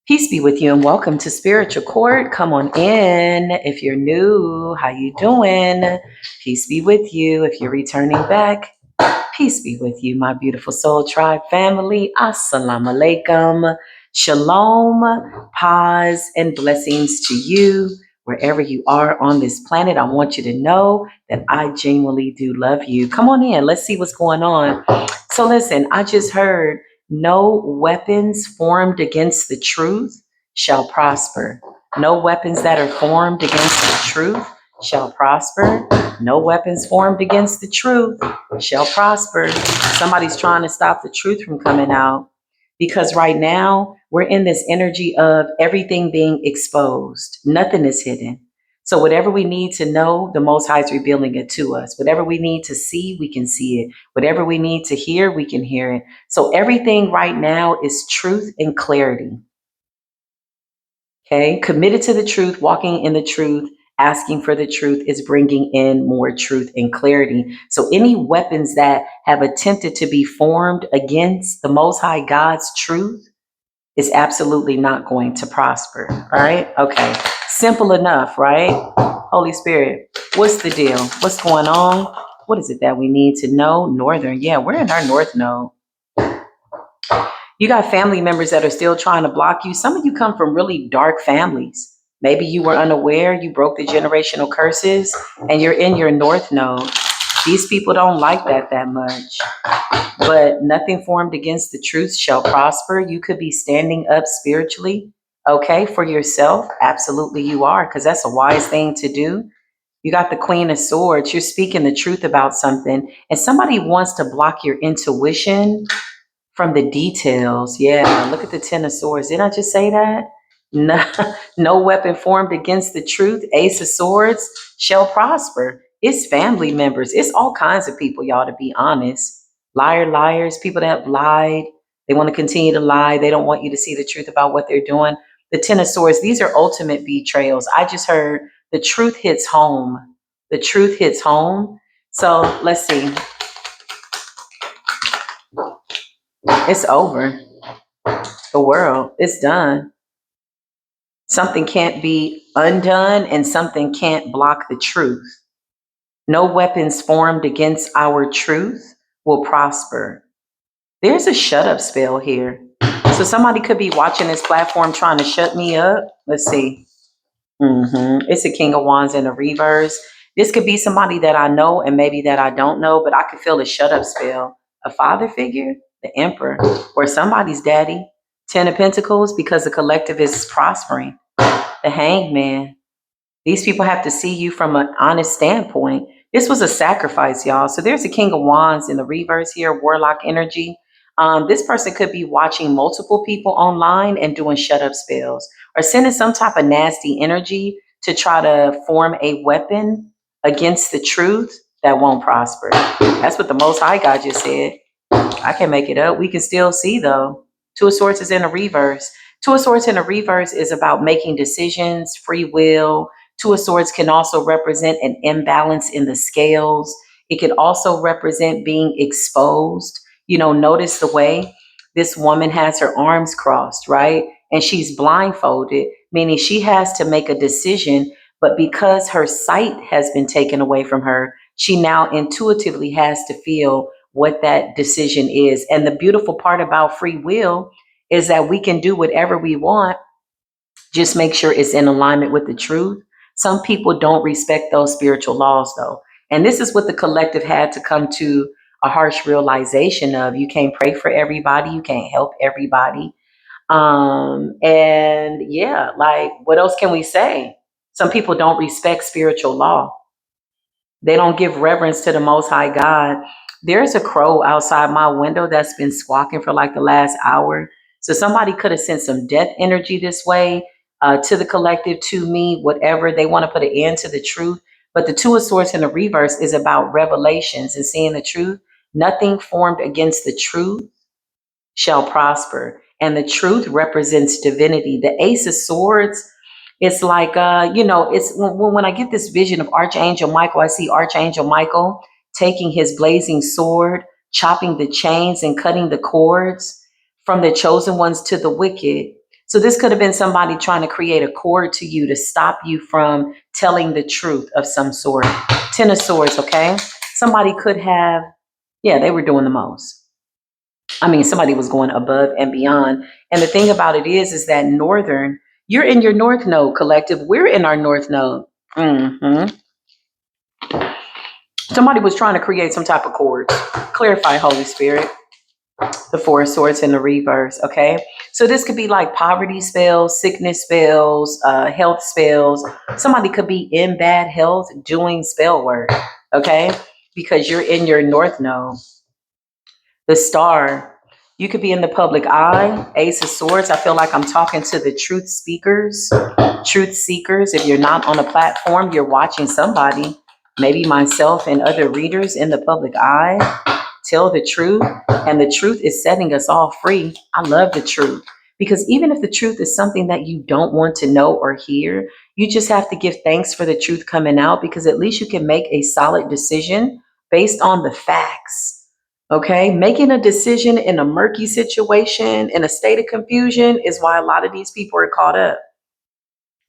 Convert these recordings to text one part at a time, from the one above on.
Peace be with you and welcome to Spiritual Court. Come on in. If you're new, how you doing? Peace be with you. If you're returning back, peace be with you, my beautiful soul tribe family. Assalamu alaikum. Shalom, pause, and blessings to you. Wherever you are on this planet, I want you to know that I genuinely do love you. Come on in. Let's see what's going on. So listen, I just heard no weapons formed against the truth shall prosper. No weapons that are formed against the truth shall prosper. No weapons formed against the truth shall prosper. Somebody's trying to stop the truth from coming out because right now we're in this energy of everything being exposed. Nothing is hidden. So whatever we need to know, the Most High is revealing it to us. Whatever we need to see, we can see it. Whatever we need to hear, we can hear it. So everything right now is truth and clarity. Okay, committed to the truth, walking in the truth, asking for the truth is bringing in more truth and clarity. So any weapons that have attempted to be formed against the Most High God's truth is absolutely not going to prosper. All right. Okay. Simple enough, right? Holy Spirit, what's the deal? What's going on? What is it that we need to know? Northern. Yeah, we're in our north node. You got family members that are still trying to block you. Some of you come from really dark families. Maybe you were unaware, you broke the generational curses, and you're in your north node. These people don't like that much. But nothing formed against the truth shall prosper. You could be standing up spiritually, okay, for yourself. Absolutely, you are, because that's a wise thing to do. You got the Queen of Swords. You're speaking the truth about something, and somebody wants to block your intuition from the details. Yeah, look at the Ten of Swords. Didn't I just say that? No, no weapon formed against the truth. Ace of Swords shall prosper. It's family members. It's all kinds of people, y'all, to be honest. Liars, people that have lied. They want to continue to lie. They don't want you to see the truth about what they're doing. The Ten of Swords, these are ultimate betrayals. I just heard the truth hits home. The truth hits home. So let's see. It's over. The world, it's done. Something can't be undone and something can't block the truth. No weapons formed against our truth will prosper. There's a shut up spell here. So somebody could be watching this platform trying to shut me up. Let's see. It's a King of Wands in a reverse. This could be somebody that I know and maybe that I don't know, but I could feel a shut up spell. A father figure, the Emperor, or somebody's daddy. Ten of Pentacles, because the collective is prospering. The Hangman. These people have to see you from an honest standpoint. This was a sacrifice, y'all. So there's a King of Wands in the reverse here, Warlock energy. This person could be watching multiple people online and doing shut up spells or sending some type of nasty energy to try to form a weapon against the truth that won't prosper. That's what the Most High God just said. I can make it up. We can still see though. Two of Swords is in a reverse. Two of Swords in a reverse is about making decisions, free will. Two of Swords can also represent an imbalance in the scales. It could also represent being exposed. You know, notice the way this woman has her arms crossed, right? And she's blindfolded, meaning she has to make a decision, but because her sight has been taken away from her, she now intuitively has to feel what that decision is. And the beautiful part about free will is that we can do whatever we want, just make sure it's in alignment with the truth. Some people don't respect those spiritual laws though. And this is what the collective had to come to a harsh realization of. You can't pray for everybody. You can't help everybody. And yeah, like what else can we say? Some people don't respect spiritual law. They don't give reverence to the Most High God. There's a crow outside my window that's been squawking for like the last hour. So somebody could have sent some death energy this way to the collective, to me, whatever. They want to put an end to the truth. But the Two of Swords in the reverse is about revelations and seeing the truth. Nothing formed against the truth shall prosper. And the truth represents divinity. The Ace of Swords, it's like, it's when I get this vision of Archangel Michael, I see Archangel Michael taking his blazing sword, chopping the chains and cutting the cords from the chosen ones to the wicked. So this could have been somebody trying to create a cord to you to stop you from telling the truth of some sort. Ten of Swords, okay? Somebody could have, yeah, they were doing the most. I mean, somebody was going above and beyond. And the thing about it is that Northern, you're in your North Node collective. We're in our North Node. Somebody was trying to create some type of cords. Clarify, Holy Spirit. The Four of Swords in the reverse, okay? So this could be like poverty spells, sickness spells, health spells. Somebody could be in bad health doing spell work, okay? Because you're in your North Node. The Star, you could be in the public eye. Ace of Swords, I feel like I'm talking to the truth speakers, truth seekers. If you're not on a platform, you're watching somebody, maybe myself and other readers in the public eye. Tell the truth, and the truth is setting us all free. I love the truth, because even if the truth is something that you don't want to know or hear, you just have to give thanks for the truth coming out, because at least you can make a solid decision based on the facts. Okay, making a decision in a murky situation, in a state of confusion, is why a lot of these people are caught up.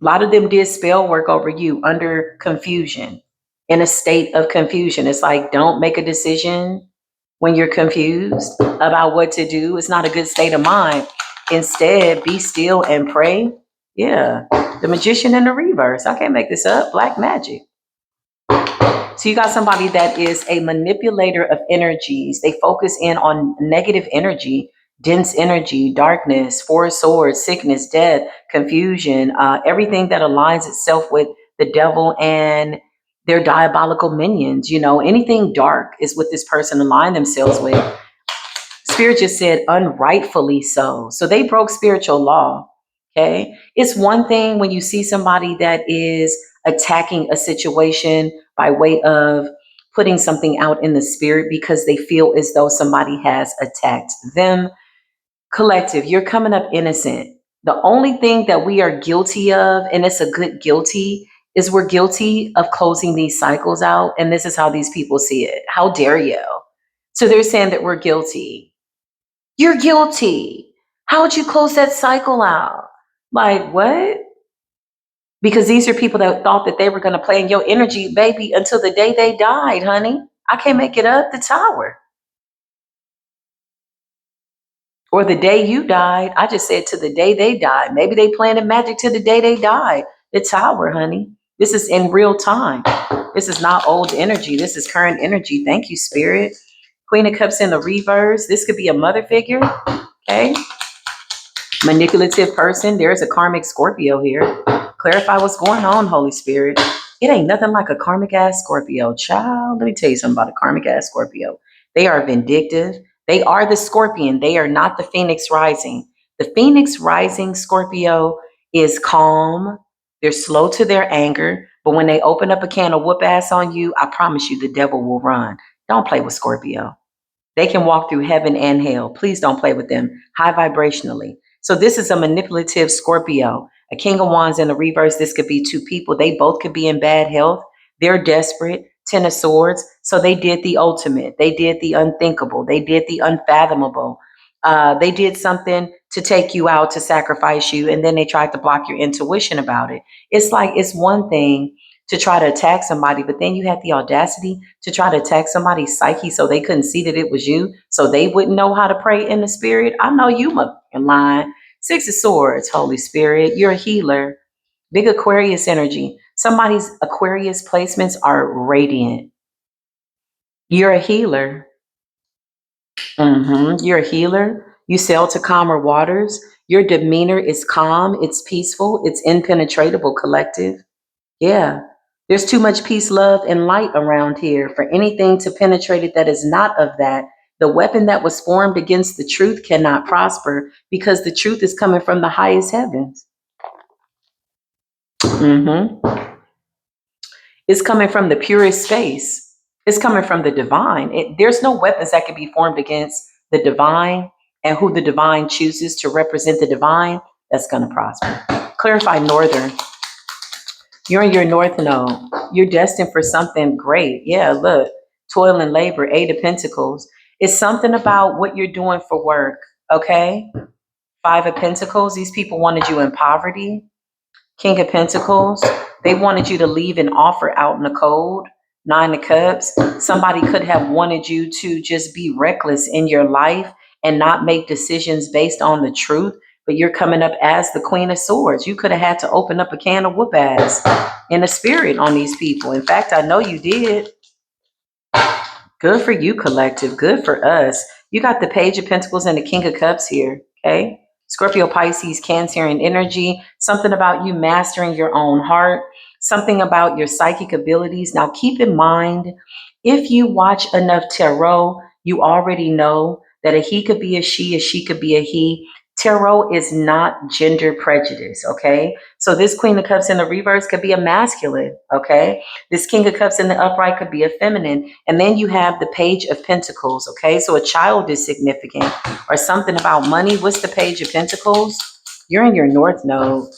A lot of them did spell work over you under confusion, in a state of confusion. It's like, don't make a decision when you're confused about what to do. It's not a good state of mind. Instead, be still and pray. Yeah, the Magician in the reverse. I can't make this up. Black magic. So you got somebody that is a manipulator of energies. They focus in on negative energy, dense energy, darkness, Four of Swords, sickness, death, confusion, everything that aligns itself with the devil and their diabolical minions. You know, anything dark is what this person aligned themselves with. Spirit just said unrightfully so. So they broke spiritual law. Okay. It's one thing when you see somebody that is attacking a situation by way of putting something out in the spirit because they feel as though somebody has attacked them. Collective, you're coming up innocent. The only thing that we are guilty of, and it's a good guilty, is we're guilty of closing these cycles out. And this is how these people see it. How dare you? So they're saying that we're guilty. You're guilty. How would you close that cycle out? Like, what? Because these are people that thought that they were going to play in your energy, baby, until the day they died, honey. I can't make it up. The Tower. Or the day you died. I just said to the day they died. Maybe they planted magic to the day they died. The Tower, honey. This is in real time. This is not old energy. This is current energy. Thank you, Spirit. Queen of Cups in the reverse. This could be a mother figure. Okay. Manipulative person. There's a karmic Scorpio here. Clarify what's going on, Holy Spirit. It ain't nothing like a karmic ass Scorpio. Child, let me tell you something about a karmic ass Scorpio. They are vindictive. They are the Scorpion. They are not the Phoenix Rising. The Phoenix Rising Scorpio is calm. They're slow to their anger. But when they open up a can of whoop ass on you, I promise you the devil will run. Don't play with Scorpio. They can walk through heaven and hell. Please don't play with them high vibrationally. So this is a manipulative Scorpio. A King of Wands in the reverse. This could be two people. They both could be in bad health. They're desperate. Ten of Swords. So they did the ultimate. They did the unthinkable. They did the unfathomable. They did something to take you out, to sacrifice you, and then they tried to block your intuition about it. It's like, it's one thing to try to attack somebody, but then you had the audacity to try to attack somebody's psyche so they couldn't see that it was you, so they wouldn't know how to pray in the spirit. I know you motherfucking lying. Six of Swords, Holy Spirit, you're a healer. Big Aquarius energy. Somebody's Aquarius placements are radiant. You're a healer. You're a healer. You sail to calmer waters. Your demeanor is calm. It's peaceful. It's impenetrable, collective. Yeah. There's too much peace, love, and light around here for anything to penetrate it that is not of that. The weapon that was formed against the truth cannot prosper because the truth is coming from the highest heavens. It's coming from the purest space. It's coming from the divine. There's no weapons that can be formed against the divine, and who the divine chooses to represent the divine, that's going to prosper. Clarify Northern. You're in your North Node. You're destined for something great. Yeah, look, toil and labor, Eight of Pentacles. It's something about what you're doing for work, okay? Five of Pentacles, these people wanted you in poverty. King of Pentacles, they wanted you to leave an offer out in the cold. Nine of Cups, somebody could have wanted you to just be reckless in your life and not make decisions based on the truth, but you're coming up as the Queen of Swords. You could have had to open up a can of whoop ass in the spirit on these people. In fact, I know you did. Good for you, collective. Good for us. You got the Page of Pentacles and the King of Cups here, okay? Scorpio, Pisces, Cancerian energy, something about you mastering your own heart, something about your psychic abilities. Now, keep in mind, if you watch enough tarot, you already know that a he could be a she could be a he. Tarot is not gender prejudice, okay? So this Queen of Cups in the reverse could be a masculine, okay? This King of Cups in the upright could be a feminine. And then you have the Page of Pentacles, okay? So a child is significant or something about money. What's the Page of Pentacles? You're in your North Node.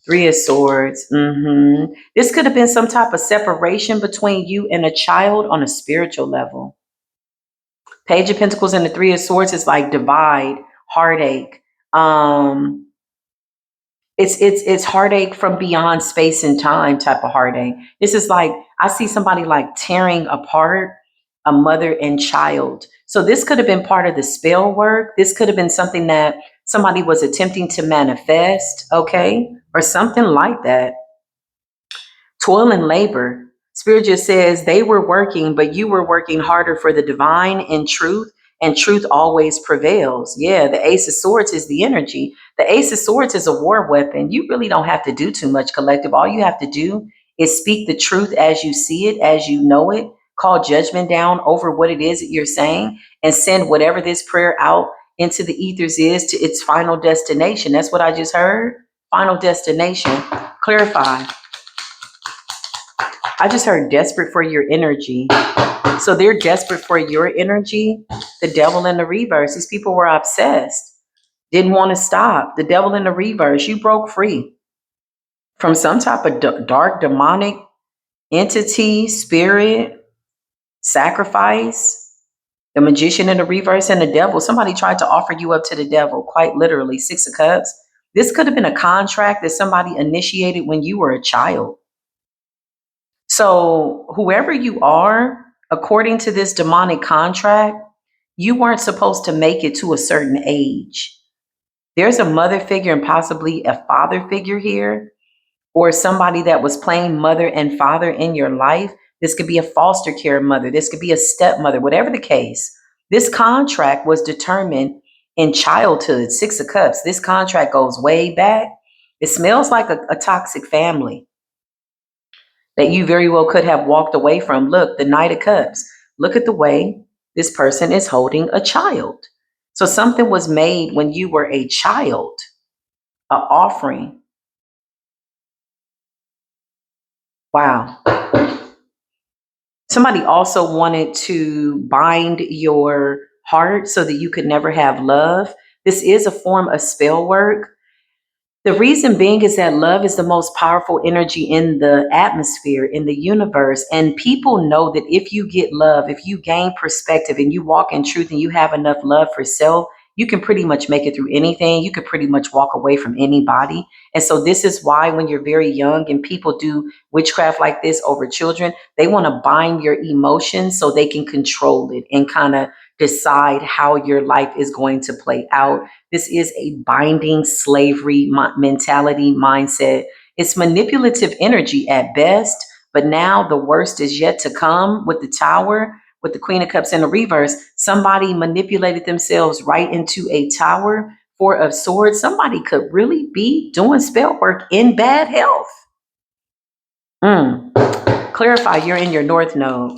Three of Swords. This could have been some type of separation between you and a child on a spiritual level. Page of Pentacles and the Three of Swords is like divide, heartache. It's heartache from beyond space and time type of heartache. This is like, I see somebody like tearing apart a mother and child. So this could have been part of the spell work. This could have been something that somebody was attempting to manifest, okay? Or something like that. Toil and labor. Spirit just says they were working, but you were working harder for the divine and truth always prevails. Yeah, the Ace of Swords is the energy. The Ace of Swords is a war weapon. You really don't have to do too much, collective. All you have to do is speak the truth as you see it, as you know it, call judgment down over what it is that you're saying, and send whatever this prayer out into the ethers is to its final destination. That's what I just heard. Final destination. Clarify. I just heard desperate for your energy. So they're desperate for your energy. The devil in the reverse. These people were obsessed. Didn't want to stop. The devil in the reverse. You broke free from some type of dark demonic entity, spirit, sacrifice. The magician in the reverse and the devil. Somebody tried to offer you up to the devil, quite literally. Six of Cups. This could have been a contract that somebody initiated when you were a child. So whoever you are, according to this demonic contract, you weren't supposed to make it to a certain age. There's a mother figure and possibly a father figure here, or somebody that was playing mother and father in your life. This could be a foster care mother. This could be a stepmother, whatever the case. This contract was determined in childhood. Six of Cups. This contract goes way back. It smells like a toxic family that you very well could have walked away from. Look, the Knight of Cups. Look at the way this person is holding a child. So something was made when you were a child, an offering. Wow. Somebody also wanted to bind your heart so that you could never have love. This is a form of spell work. The reason being is that love is the most powerful energy in the atmosphere, in the universe. And people know that if you get love, if you gain perspective and you walk in truth and you have enough love for self, you can pretty much make it through anything. You could pretty much walk away from anybody. And so this is why when you're very young and people do witchcraft like this over children, they want to bind your emotions so they can control it and kind of decide how your life is going to play out. This is a binding slavery mentality mindset. It's manipulative energy at best, but now the worst is yet to come with the Tower, with the Queen of Cups in the reverse. Somebody manipulated themselves right into a tower. Four of Swords. Somebody could really be doing spell work in bad health. Clarify, you're in your North Node.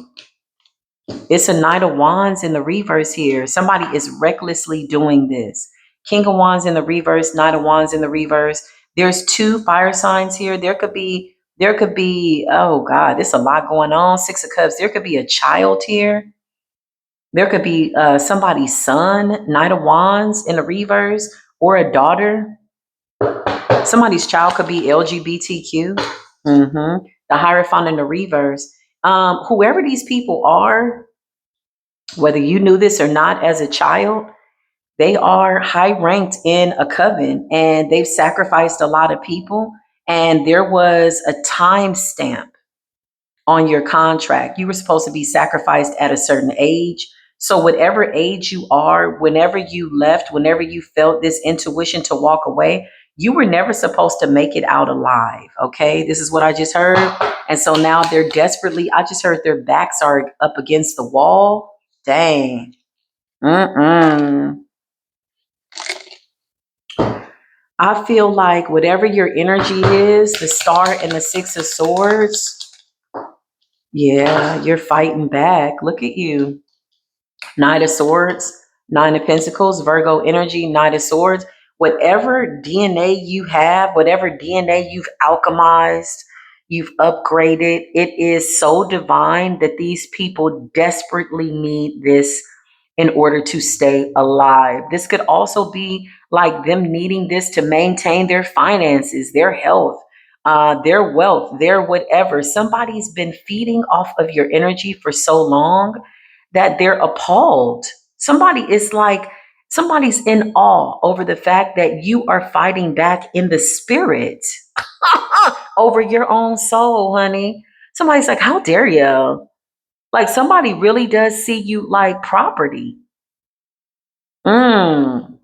It's a Knight of Wands in the reverse here. Somebody is recklessly doing this. King of Wands in the reverse, Knight of Wands in the reverse. There's two fire signs here. There could be, oh God, there's a lot going on. Six of Cups. There could be a child here. There could be somebody's son, Knight of Wands in the reverse, or a daughter. Somebody's child could be LGBTQ. The Hierophant in the reverse. Whoever these people are, whether you knew this or not as a child, They are high ranked in a coven and they've sacrificed a lot of people. And there was a time stamp on your contract. You were supposed to be sacrificed at a certain age. So, whatever age you are, whenever you left, whenever you felt this intuition to walk away, you were never supposed to make it out alive. Okay. This is what I just heard. And so now they're desperately, I just heard their backs are up against the wall. Dang. Mm-mm. I feel like whatever your energy is, the star and the six of swords, yeah, you're fighting back. Look at you. Knight of Swords, Nine of Pentacles, Virgo energy, Knight of Swords. Whatever DNA you have, whatever DNA you've alchemized, you've upgraded, it is so divine that these people desperately need this in order to stay alive. This could also be like them needing this to maintain their finances, their health, their wealth, their whatever. Somebody's been feeding off of your energy for so long that they're appalled. Somebody is like, somebody's in awe over the fact that you are fighting back in the spirit over your own soul, honey. Somebody's like, how dare you? Like somebody really does see you like property. Mm.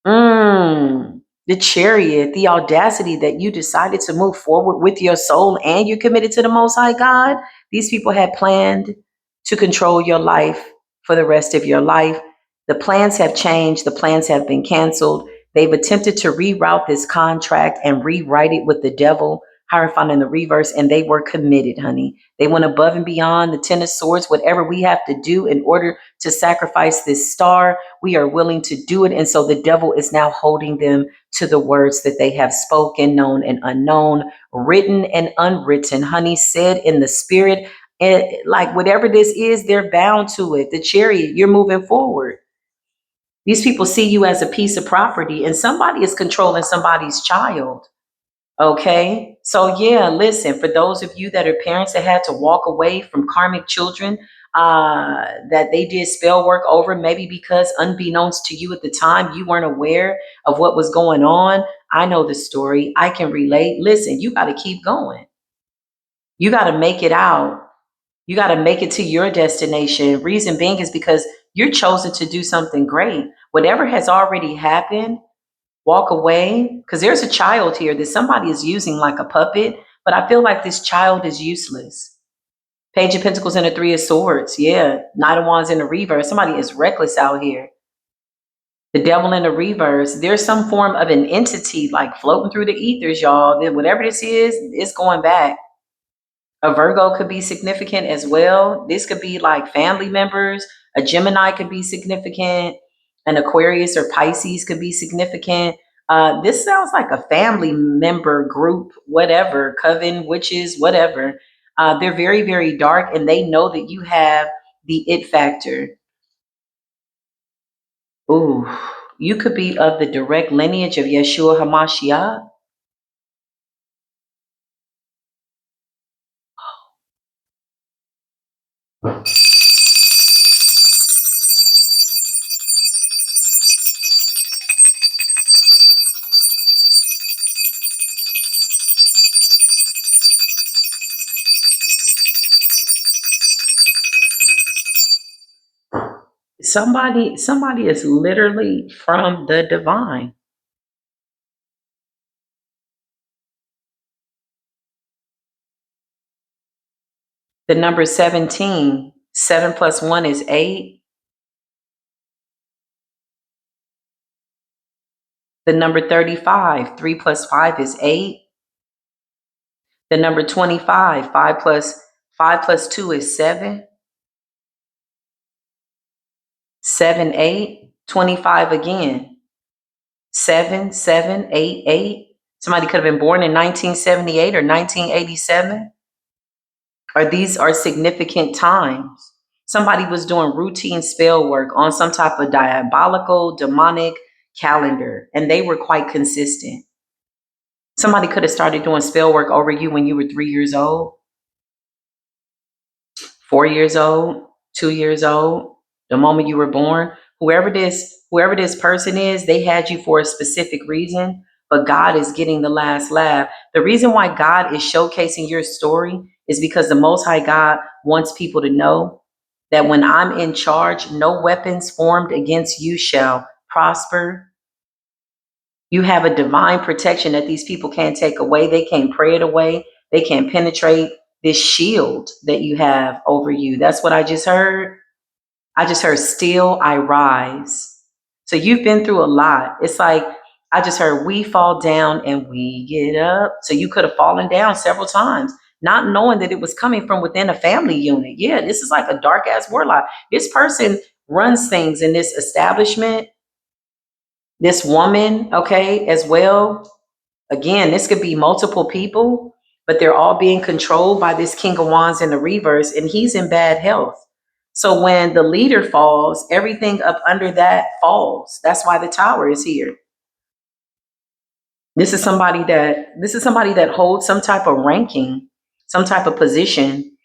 Mm, the chariot, the audacity that you decided to move forward with your soul and you're committed to the Most High God. These people had planned to control your life for the rest of your life. The plans have changed, the plans have been canceled. They've attempted to reroute this contract and rewrite it with the devil, Hierophant in the reverse, and they were committed, honey. They went above and beyond the Ten of Swords, whatever we have to do in order to sacrifice this star we are willing to do it. And so the devil is now holding them to the words that they have spoken, known and unknown, written and unwritten. Honey, said in the spirit. And like whatever this is, they're bound to it. The chariot, you're moving forward. These people see you as a piece of property, and somebody is controlling somebody's child. Okay. So, yeah, listen, for those of you that are parents that had to walk away from karmic children that they did spell work over, maybe because unbeknownst to you at the time, you weren't aware of what was going on. I know the story. I can relate. Listen, you got to keep going. You got to make it out. You got to make it to your destination. Reason being is because you're chosen to do something great. Whatever has already happened, walk away, because there's a child here that somebody is using like a puppet, but I feel like this child is useless. Page of Pentacles and the Three of Swords. Yeah. Knight of Wands in the reverse. Somebody is reckless out here. The devil in the reverse. There's some form of an entity like floating through the ethers, y'all. That whatever this is, it's going back. A Virgo could be significant as well. This could be like family members. A Gemini could be significant. An Aquarius or Pisces could be significant. This sounds like a family member group, whatever, coven, witches, whatever. They're very, very dark and they know that you have the it factor. Ooh, you could be of the direct lineage of Yeshua HaMashiach. Somebody is literally from the divine. The number 17, 7 plus 1 is 8. The number 35, 3 plus 5 is 8. The number 25, 5 plus 2 is 7. 7, 8, 25 again. 7, 7, 8, 8. Somebody could have been born in 1978 or 1987. Or these are significant times. Somebody was doing routine spell work on some type of diabolical, demonic calendar, and they were quite consistent. Somebody could have started doing spell work over you when you were 3 years old, 4 years old, 2 years old, the moment you were born. Whoever this person is, they had you for a specific reason, but God is getting the last laugh. The reason why God is showcasing your story is because the Most High God wants people to know that when I'm in charge, no weapons formed against you shall prosper. You have a divine protection that these people can't take away. They can't pray it away. They can't penetrate this shield that you have over you. That's what I just heard. I just heard, still I rise. So you've been through a lot. It's like, I just heard, we fall down and we get up. So you could have fallen down several times, not knowing that it was coming from within a family unit. Yeah, this is like a dark ass warlock. This person runs things in this establishment, this woman, okay, as well. Again, this could be multiple people, but they're all being controlled by this King of Wands in the reverse, and he's in bad health. So when the leader falls, everything up under that falls. That's why the tower is here. This is somebody that holds some type of ranking, some type of position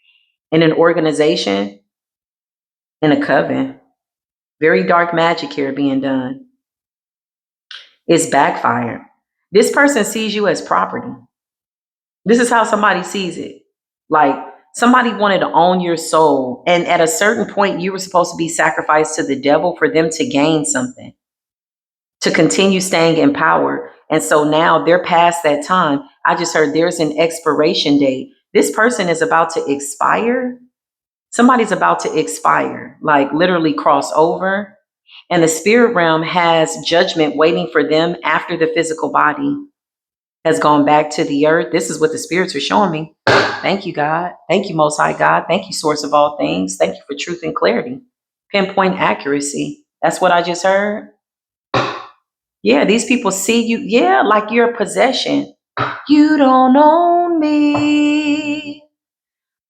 in an organization, in a coven. Very dark magic here being done. It's backfired. This person sees you as property. This is how somebody sees it. Like, somebody wanted to own your soul. And at a certain point, you were supposed to be sacrificed to the devil for them to gain something, to continue staying in power. And so now they're past that time. I just heard there's an expiration date. This person is about to expire. Somebody's about to expire, like literally cross over. And the spirit realm has judgment waiting for them after the physical body has gone back to the earth. This is what the spirits are showing me. Thank you, God. Thank you, Most High God. Thank you, Source of all things. Thank you for truth and clarity. Pinpoint accuracy. That's what I just heard. Yeah, these people see you, yeah, like you're a possession. You don't own me.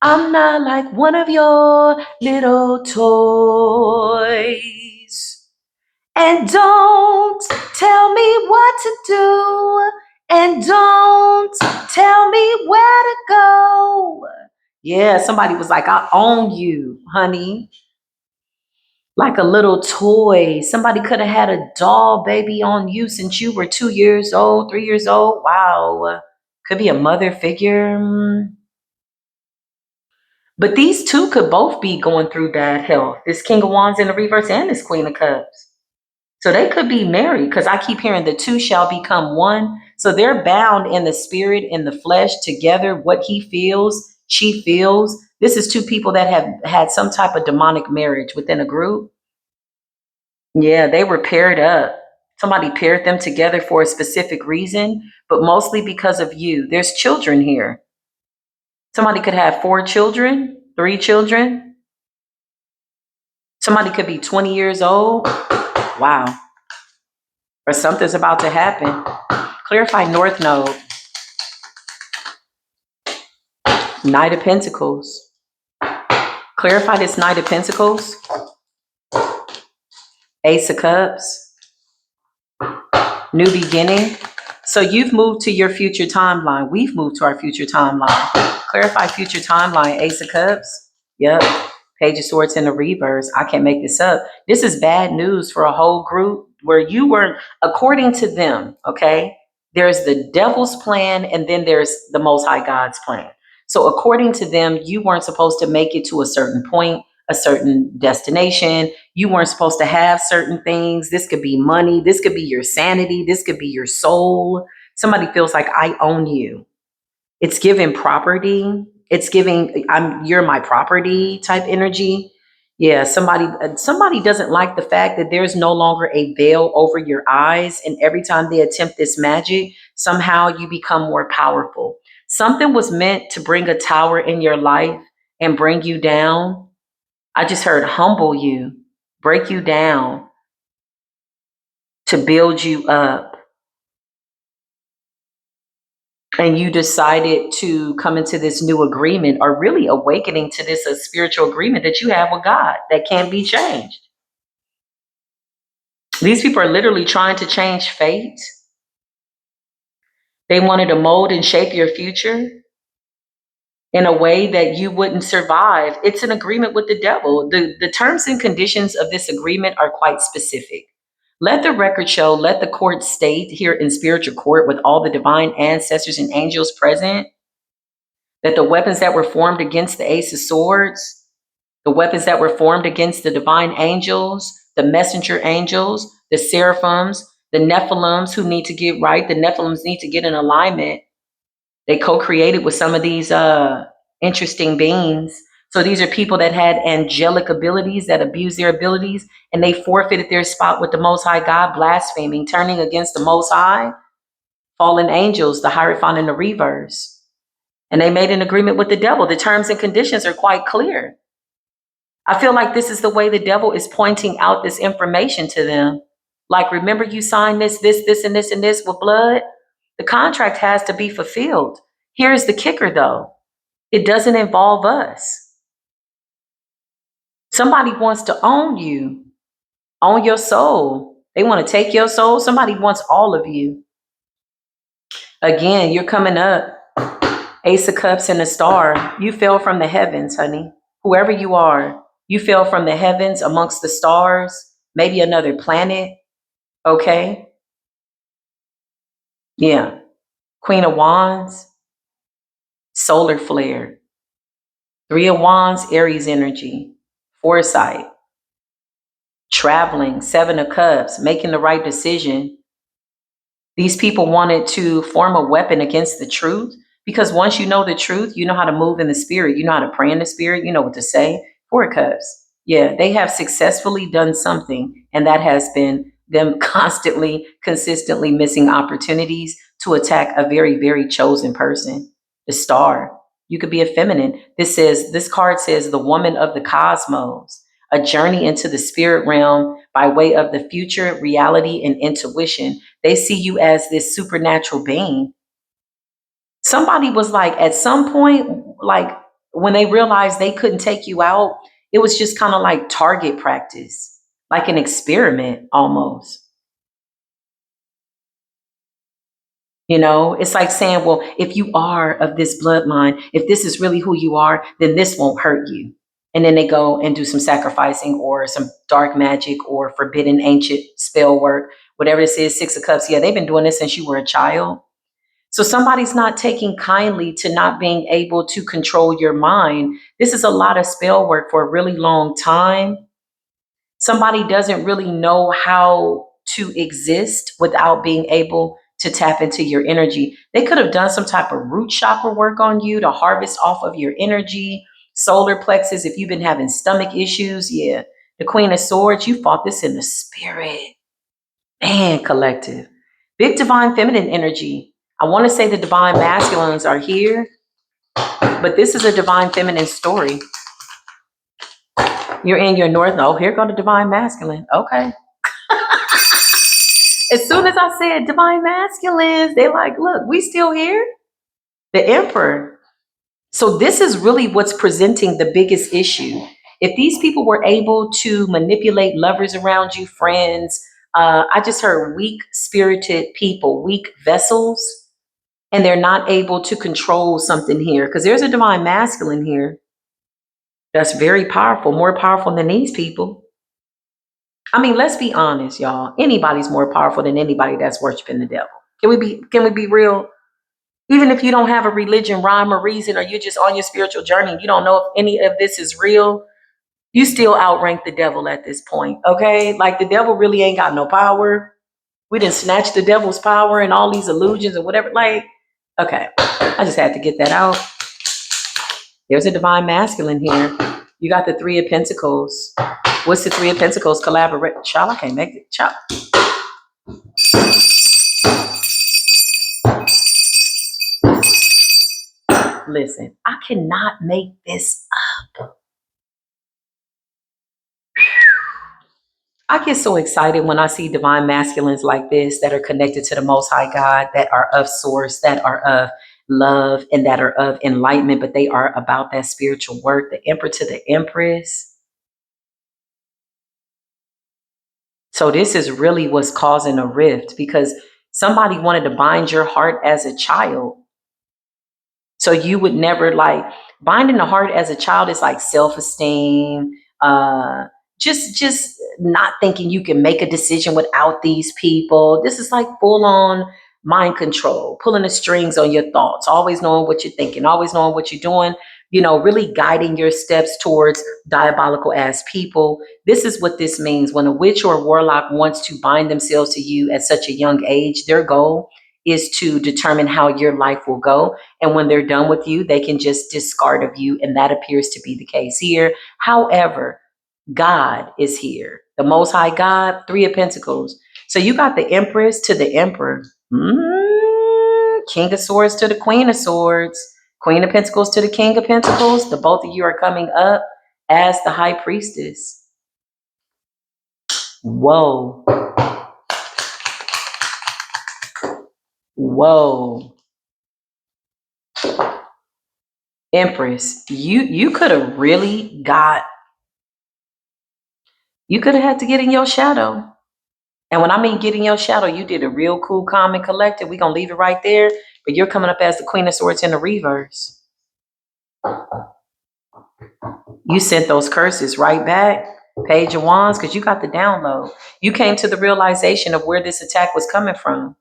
I'm not like one of your little toys. And don't tell me what to do. And don't tell me where to go. Yeah, somebody was like, I own you, honey. Like a little toy. Somebody could have had a doll baby on you since you were 2 years old, 3 years old. Wow. Could be a mother figure. But these two could both be going through bad health. This King of Wands in the reverse and this Queen of Cups. So they could be married, because I keep hearing the two shall become one. So they're bound in the spirit, in the flesh together. What he feels, she feels. This is two people that have had some type of demonic marriage within a group. Yeah, they were paired up. Somebody paired them together for a specific reason, but mostly because of you. There's children here. Somebody could have 4 children, 3 children. Somebody could be 20 years old. Wow. Or something's about to happen. Clarify North Node. Knight of Pentacles. Clarify this Knight of Pentacles. Ace of Cups. New beginning. So you've moved to your future timeline. We've moved to our future timeline. Clarify future timeline. Ace of Cups. Yep. Page of Swords in the reverse. I can't make this up. This is bad news for a whole group where you weren't, according to them, okay? There's the devil's plan, and then there's the Most High God's plan. So according to them, you weren't supposed to make it to a certain point, a certain destination. You weren't supposed to have certain things. This could be money. This could be your sanity. This could be your soul. Somebody feels like, I own you. It's giving property. It's giving, you're my property type energy. Yeah, somebody doesn't like the fact that there's no longer a veil over your eyes, and every time they attempt this magic, somehow you become more powerful. Something was meant to bring a tower in your life and bring you down. I just heard humble you, break you down, to build you up. And you decided to come into this new agreement, or really awakening to this spiritual agreement that you have with God that can't be changed. These people are literally trying to change fate. They wanted to mold and shape your future. in a way that you wouldn't survive. It's an agreement with the devil. The terms and conditions of this agreement are quite specific. Let the record show, let the court state here in spiritual court with all the divine ancestors and angels present that the weapons that were formed against the Ace of Swords, the weapons that were formed against the divine angels, the messenger angels, the seraphims, the Nephilims who need to get right, the Nephilims need to get in alignment. They co-created with some of these interesting beings. So these are people that had angelic abilities that abused their abilities, and they forfeited their spot with the Most High God, blaspheming, turning against the Most High, fallen angels, the Hierophant and the reverse. And they made an agreement with the devil. The terms and conditions are quite clear. I feel like this is the way the devil is pointing out this information to them. Like, remember you signed this, and this with blood? The contract has to be fulfilled. Here's the kicker though. It doesn't involve us. Somebody wants to own you, own your soul. They want to take your soul. Somebody wants all of you. Again, you're coming up. Ace of Cups and a star. You fell from the heavens, honey. Whoever you are, you fell from the heavens amongst the stars, maybe another planet. Okay? Yeah. Queen of Wands, solar flare. Three of Wands, Aries energy, foresight, traveling, Seven of Cups, making the right decision. These people wanted to form a weapon against the truth because once you know the truth, you know how to move in the spirit. You know how to pray in the spirit. You know what to say. Four of Cups. Yeah, they have successfully done something, and that has been them constantly, consistently missing opportunities to attack a very, very chosen person. The star. You could be a feminine. This card says the woman of the cosmos, a journey into the spirit realm by way of the future, reality, and intuition. They see you as this supernatural being. Somebody was like, at some point, like when they realized they couldn't take you out, it was just kind of like target practice, like an experiment almost. You know, it's like saying, well, if you are of this bloodline, if this is really who you are, then this won't hurt you. And then they go and do some sacrificing or some dark magic or forbidden ancient spell work, whatever this is, Six of Cups. Yeah, they've been doing this since you were a child. So somebody's not taking kindly to not being able to control your mind. This is a lot of spell work for a really long time. Somebody doesn't really know how to exist without being able to tap into your energy. They could have done some type of root chakra work on you to harvest off of your energy, solar plexus. If you've been having stomach issues, yeah. The Queen of Swords, you fought this in the spirit. Man, collective. Big divine feminine energy. I want to say the divine masculines are here, but this is a divine feminine story. You're in your north. Oh, here go the divine masculine. Okay. As soon as I said divine masculines, they like, look, we still here. The emperor. So this is really what's presenting the biggest issue. If these people were able to manipulate lovers around you, friends, I just heard weak spirited people, weak vessels, and they're not able to control something here. Because there's a divine masculine here that's very powerful, more powerful than these people. I mean, let's be honest, y'all. Anybody's more powerful than anybody that's worshiping the devil. Can we be real? Even if you don't have a religion, rhyme, or reason, or you're just on your spiritual journey, you don't know if any of this is real, you still outrank the devil at this point. Okay? Like the devil really ain't got no power. We didn't snatch the devil's power and all these illusions and whatever. Like, okay. I just had to get that out. There's a divine masculine here. You got the Three of Pentacles. What's the Three of Pentacles? Collaborate. Child, I can't make it. Child. Listen, I cannot make this up. I get so excited when I see divine masculines like this that are connected to the Most High God, that are of source, that are of love, and that are of enlightenment, but they are about that spiritual work. The Emperor to the Empress. So this is really what's causing a rift because somebody wanted to bind your heart as a child. So you would never like binding the heart as a child is like self-esteem, just not thinking you can make a decision without these people. This is like full on mind control, pulling the strings on your thoughts, always knowing what you're thinking, always knowing what you're doing, really guiding your steps towards diabolical ass people. This is what this means. When a witch or a warlock wants to bind themselves to you at such a young age, their goal is to determine how your life will go. And when they're done with you, they can just discard of you. And that appears to be the case here. However, God is here. The Most High God, Three of Pentacles. So you got the Empress to the Emperor. King of Swords to the Queen of Swords. Queen of Pentacles to the King of Pentacles. The both of you are coming up as the High Priestess. Whoa. Whoa. Empress, you could have really got, you could have had to get in your shadow. And when I mean get in your shadow, you did a real cool, calm, and collected. We're going to leave it right there. But you're coming up as the Queen of Swords in the reverse. You sent those curses right back. Page of Wands, because you got the download. You came to the realization of where this attack was coming from.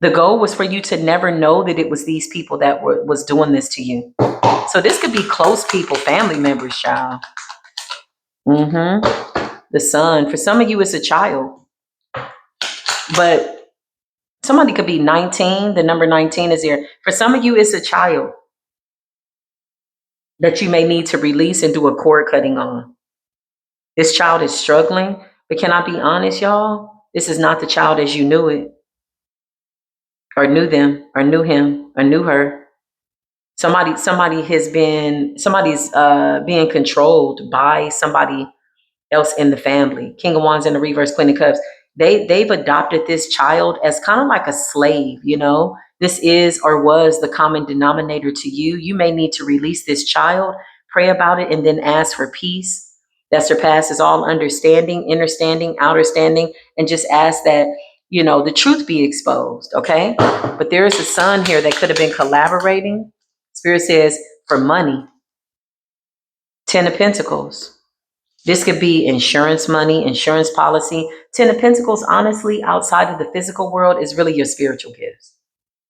The goal was for you to never know that it was these people that was doing this to you. So this could be close people, family members, child. The Sun. For some of you, it's a child. But somebody could be 19. The number 19 is here. For some of you, it's a child that you may need to release and do a cord cutting on. This child is struggling. But can I be honest, y'all? This is not the child as you knew it, or knew them, or knew him, or knew her. Somebody's being controlled by somebody else in the family. King of Wands in the reverse, Queen of Cups. They've adopted this child as kind of like a slave, This is or was the common denominator to you. You may need to release this child, pray about it, and then ask for peace that surpasses all understanding, inner standing, outer standing, and just ask that, the truth be exposed, okay? But there is a Sun here that could have been collaborating. Spirit says for money. 10 of Pentacles. This could be insurance money, insurance policy. 10 of Pentacles, honestly, outside of the physical world, is really your spiritual gifts.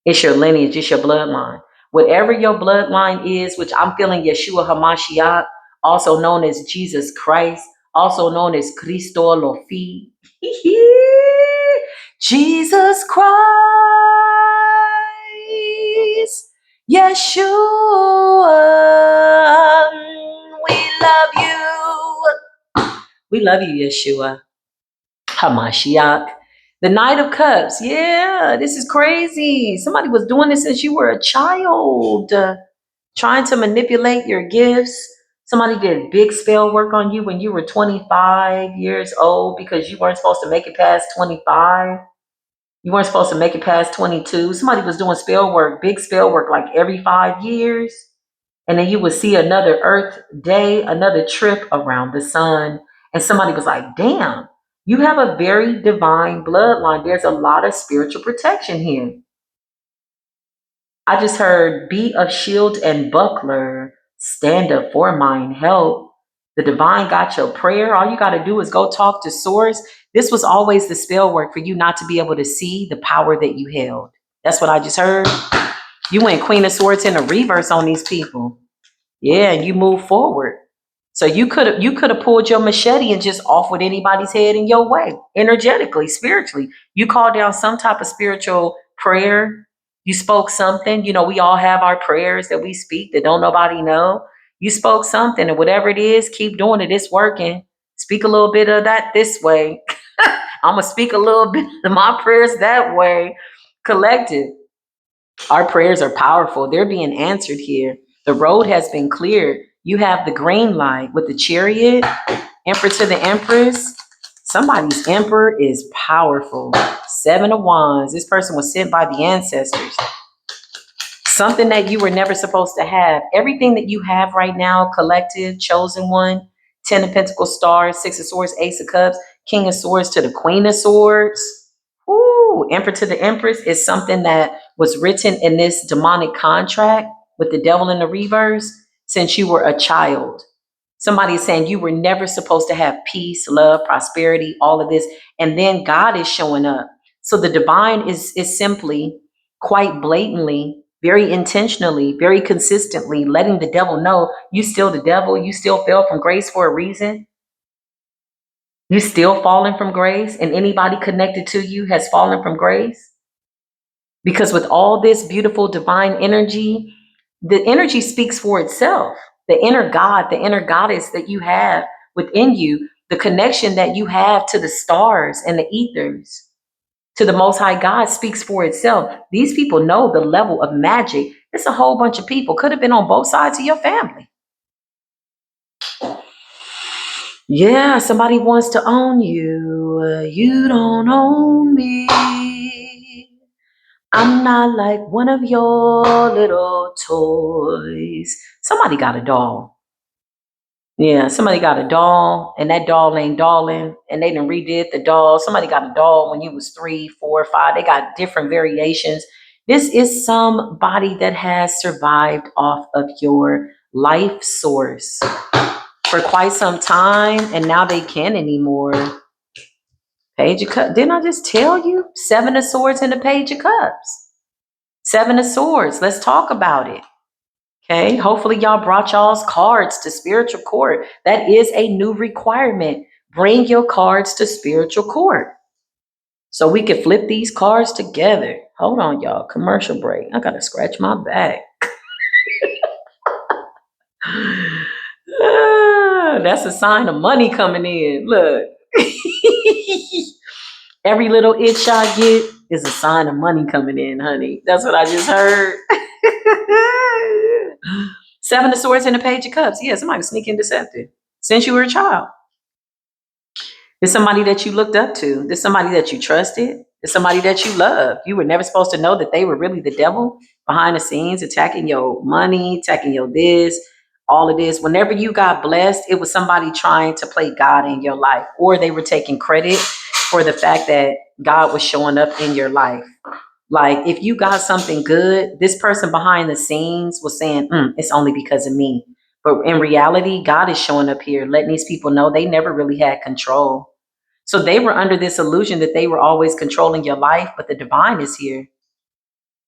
It's your lineage, it's your bloodline. Whatever your bloodline is, which I'm feeling Yeshua HaMashiach, also known as Jesus Christ, also known as Cristo lo Fi. Jesus Christ, Yeshua, we love you. We love you, Yeshua HaMashiach. The Knight of Cups. Yeah, this is crazy. Somebody was doing this since you were a child, trying to manipulate your gifts. Somebody did big spell work on you when you were 25 years old because you weren't supposed to make it past 25. You weren't supposed to make it past 22. Somebody was doing spell work, big spell work, like every 5 years. And then you would see another Earth day, another trip around the sun. And somebody was like, damn, you have a very divine bloodline. There's a lot of spiritual protection here. I just heard, be a shield and buckler, stand up for mine, help. The divine got your prayer. All you got to do is go talk to source. This was always the spell work for you not to be able to see the power that you held. That's what I just heard. You went Queen of Swords in a reverse on these people. Yeah, and you move forward. So you could have pulled your machete and just off with anybody's head in your way, energetically, spiritually. You called down some type of spiritual prayer. You spoke something. We all have our prayers that we speak that don't nobody know. You spoke something, and whatever it is, keep doing it. It's working. Speak a little bit of that this way. I'm gonna speak a little bit of my prayers that way. Collective. Our prayers are powerful. They're being answered here. The road has been cleared. You have the green light with the Chariot, Emperor to the Empress. Somebody's Emperor is powerful. 7 of Wands. This person was sent by the ancestors. Something that you were never supposed to have. Everything that you have right now, collective, chosen one, 10 of Pentacles, stars, 6 of Swords, Ace of Cups, King of Swords to the Queen of Swords. Woo! Emperor to the Empress is something that was written in this demonic contract with the devil in the reverse since you were a child. Somebody's saying you were never supposed to have peace, love, prosperity, all of this. And then God is showing up. So the divine is simply, quite blatantly, very intentionally, very consistently letting the devil know you still the devil, you still fell from grace for a reason. You still falling from grace, and anybody connected to you has fallen from grace. Because with all this beautiful divine energy, the energy speaks for itself. The inner God, the inner goddess that you have within you, the connection that you have to the stars and the ethers, to the Most High God speaks for itself. These people know the level of magic. It's a whole bunch of people. Could have been on both sides of your family. Yeah, somebody wants to own you. You don't own me. I'm not like one of your little toys. Somebody got a doll. Yeah, somebody got a doll, and that doll ain't dolling, and they done redid the doll. Somebody got a doll when you was 3, 4, 5. They got different variations. This is somebody that has survived off of your life source for quite some time, and now they can't anymore. Page of Cups. Didn't I just tell you? 7 of Swords and the Page of Cups. 7 of Swords. Let's talk about it. Okay. Hopefully y'all brought y'all's cards to spiritual court. That is a new requirement. Bring your cards to spiritual court so we can flip these cards together. Hold on, y'all. Commercial break. I gotta scratch my back. That's a sign of money coming in. Look. Every little itch I get is a sign of money coming in, honey. That's what I just heard. 7 of Swords and a Page of Cups. Yeah, somebody was sneaking deceptive since you were a child. There's somebody that you looked up to. There's somebody that you trusted. There's somebody that you loved. You were never supposed to know that they were really the devil behind the scenes, attacking your money, attacking your this, all of this. Whenever you got blessed, it was somebody trying to play God in your life, or they were taking credit for the fact that God was showing up in your life. Like if you got something good, this person behind the scenes was saying, it's only because of me. But in reality, God is showing up here, letting these people know they never really had control. So they were under this illusion that they were always controlling your life, but the divine is here.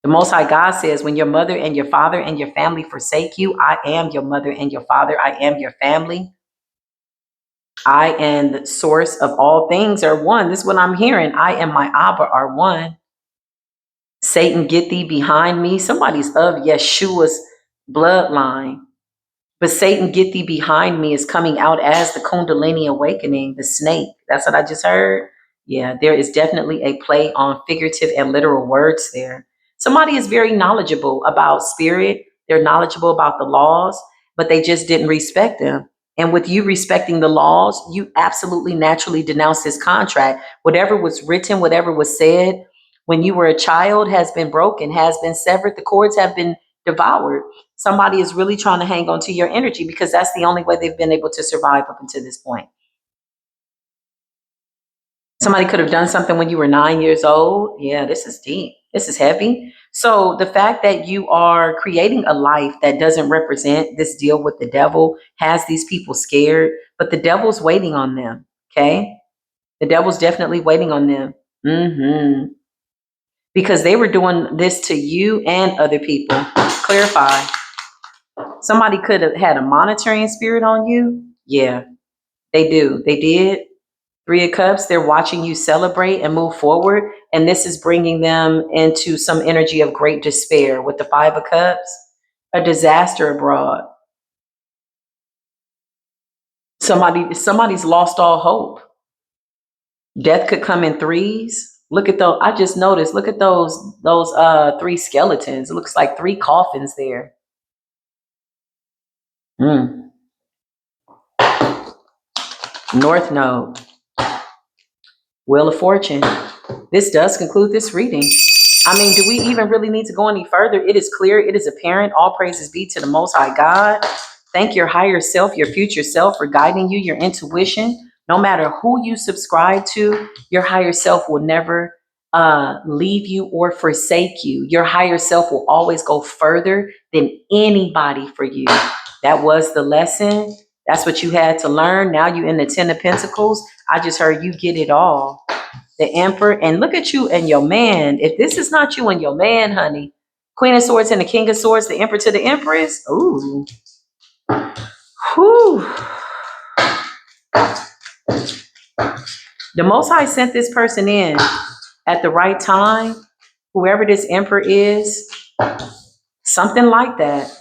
The Most High God says, when your mother and your father and your family forsake you, I am your mother and your father. I am your family. I and the source of all things are one. This is what I'm hearing. I and my Abba are one. Satan, get thee behind me. Somebody's of Yeshua's bloodline. But Satan, get thee behind me is coming out as the Kundalini awakening, the snake. That's what I just heard. Yeah, there is definitely a play on figurative and literal words there. Somebody is very knowledgeable about spirit. They're knowledgeable about the laws, but they just didn't respect them. And with you respecting the laws, you absolutely naturally denounce this contract. Whatever was written, whatever was said when you were a child has been broken, has been severed. The cords have been devoured. Somebody is really trying to hang on to your energy because that's the only way they've been able to survive up until this point. Somebody could have done something when you were 9 years old. Yeah, this is deep. This is heavy. So the fact that you are creating a life that doesn't represent this deal with the devil has these people scared, but the devil's waiting on them. Okay. The devil's definitely waiting on them. Because they were doing this to you and other people. Clarify. Somebody could have had a monitoring spirit on you. Yeah, they do. They did. 3 of Cups, they're watching you celebrate and move forward. And this is bringing them into some energy of great despair. With the 5 of Cups, a disaster abroad. Somebody's lost all hope. Death could come in threes. Look at those. I just noticed. Look at those 3 skeletons. It looks like 3 coffins there. North Node. Wheel of Fortune. This does conclude this reading. I mean, do we even really need to go any further? It is clear. It is apparent. All praises be to the Most High God. Thank your higher self, your future self for guiding you, your intuition. No matter who you subscribe to, your higher self will never leave you or forsake you. Your higher self will always go further than anybody for you. That was the lesson. That's what you had to learn. Now you in the Ten of Pentacles. I just heard you get it all. The Emperor, and look at you and your man. If this is not you and your man, honey, Queen of Swords and the King of Swords, the Emperor to the Empress. Ooh, whew. The Most High sent this person in at the right time. Whoever this Emperor is, something like that.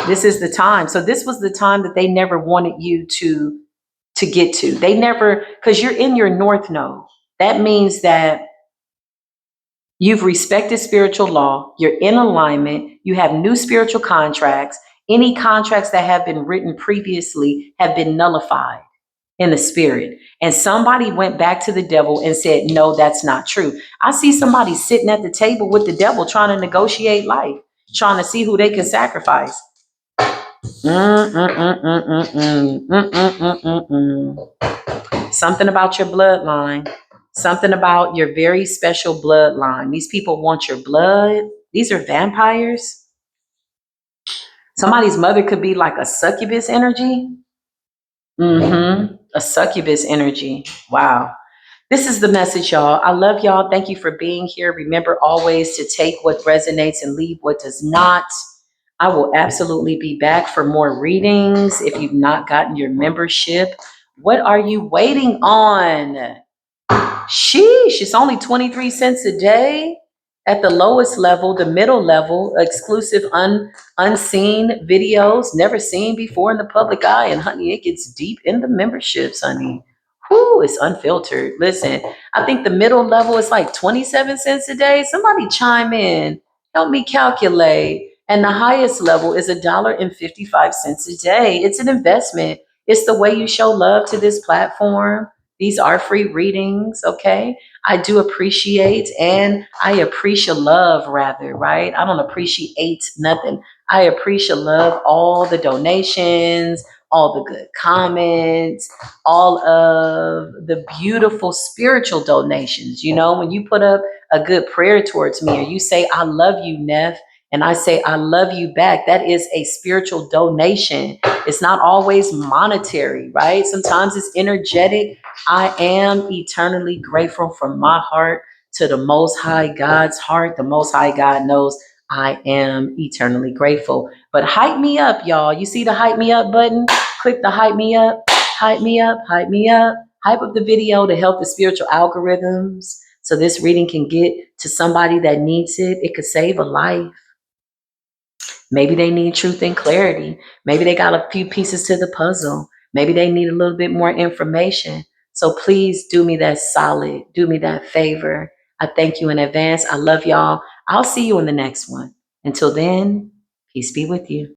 This is the time. So this was the time that they never wanted you to get to. They never, because you're in your North Node. That means that you've respected spiritual law, you're in alignment, you have new spiritual contracts. Any contracts that have been written previously have been nullified in the spirit. And somebody went back to the devil and said, no, that's not true. I see somebody sitting at the table with the devil trying to negotiate life, trying to see who they can sacrifice. Something about your bloodline. Something about your very special bloodline. These people want your blood. These are vampires. Somebody's mother could be like a succubus energy. A succubus energy. Wow. This is the message, y'all. I love y'all. Thank you for being here. Remember always to take what resonates and leave what does not. I will absolutely be back for more readings. If you've not gotten your membership, what are you waiting on? Sheesh, it's only 23 cents a day at the lowest level, the middle level, exclusive, unseen videos, never seen before in the public eye. And honey, it gets deep in the memberships, honey. Whoo, it's unfiltered. Listen, I think the middle level is like 27 cents a day. Somebody chime in, help me calculate. And the highest level is $1.55 a day. It's an investment. It's the way you show love to this platform. These are free readings, okay? I do appreciate, and I appreciate love rather, right? I don't appreciate nothing. I appreciate love, all the donations, all the good comments, all of the beautiful spiritual donations. You know, when you put up a good prayer towards me or you say, I love you, Neff, and I say, I love you back, that is a spiritual donation. It's not always monetary, right? Sometimes it's energetic. I am eternally grateful from my heart to the Most High God's heart. The Most High God knows I am eternally grateful. But hype me up, y'all. You see the hype me up button? Click the hype me up, hype me up, hype me up. Hype up the video to help the spiritual algorithms so this reading can get to somebody that needs it. It could save a life. Maybe they need truth and clarity. Maybe they got a few pieces to the puzzle. Maybe they need a little bit more information. So please do me that solid. Do me that favor. I thank you in advance. I love y'all. I'll see you in the next one. Until then, peace be with you.